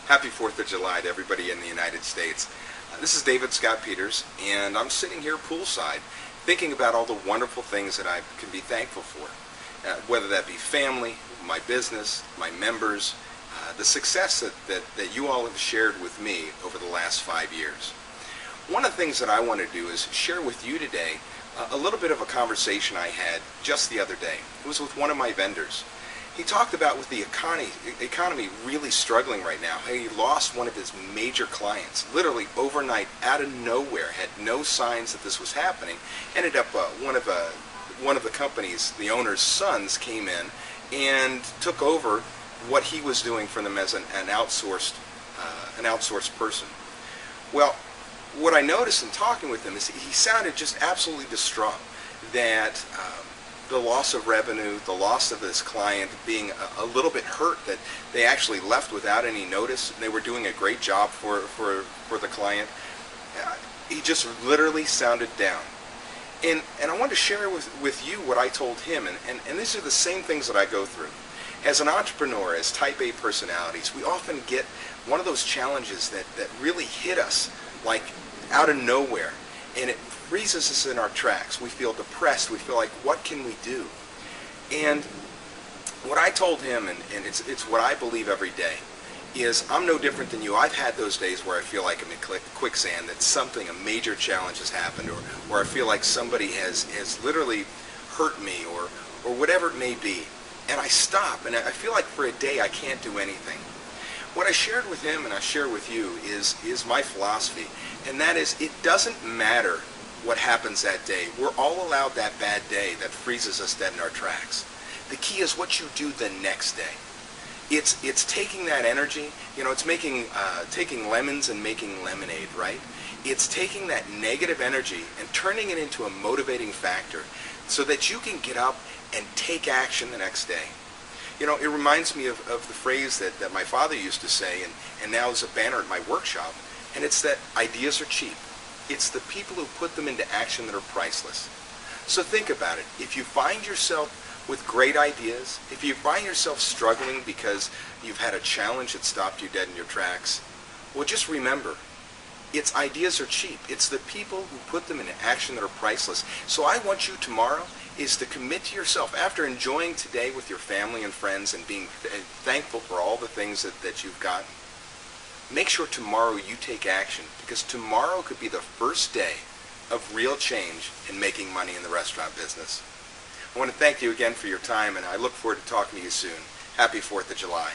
Happy 4th of July to everybody in the United States. This is David Scott Peters, and I'm sitting here poolside thinking about all the wonderful things that I can be thankful for. Whether that be family, my business, my members, the success that you all have shared with me over the last 5 years. One of the things that I want to do is share with you today a little bit of a conversation I had just the other day. It was with one of my vendors. He talked about with the economy really struggling right now. He lost one of his major clients, literally overnight, out of nowhere, had no signs that this was happening. Ended up one of the companies, the owner's sons, came in and took over what he was doing for them as an outsourced person. Well, what I noticed in talking with him is he sounded just absolutely distraught that the loss of revenue, the loss of this client, being a little bit hurt that they actually left without any notice. They were doing a great job for the client. He just literally sounded down. And I wanted to share with you what I told him, and these are the same things that I go through. As an entrepreneur, as type A personalities, we often get one of those challenges that really hit us like out of nowhere, and it freezes us in our tracks. We feel depressed. We feel like, what can we do? And what I told him, and it's what I believe every day, is I'm no different than you. I've had those days where I feel like I'm in quicksand, that something, a major challenge has happened, or I feel like somebody has literally hurt me, or whatever it may be. And I stop, and I feel like for a day I can't do anything. What I shared with him and I share with you is my philosophy, and that is, it doesn't matter what happens that day. We're all allowed that bad day that freezes us dead in our tracks. The key is what you do the next day. It's taking that energy, it's taking lemons and making lemonade, right? It's taking that negative energy and turning it into a motivating factor so that you can get up and take action the next day. It reminds me of the phrase that my father used to say, and now is a banner at my workshop, and it's that ideas are cheap. It's the people who put them into action that are priceless. So think about it. If you find yourself with great ideas, if you find yourself struggling because you've had a challenge that stopped you dead in your tracks, well, just remember, it's ideas are cheap. It's the people who put them into action that are priceless. So I want you tomorrow is to commit to yourself, after enjoying today with your family and friends and being thankful for all the things that you've gotten. Make sure tomorrow you take action, because tomorrow could be the first day of real change in making money in the restaurant business. I want to thank you again for your time, and I look forward to talking to you soon. Happy 4th of July.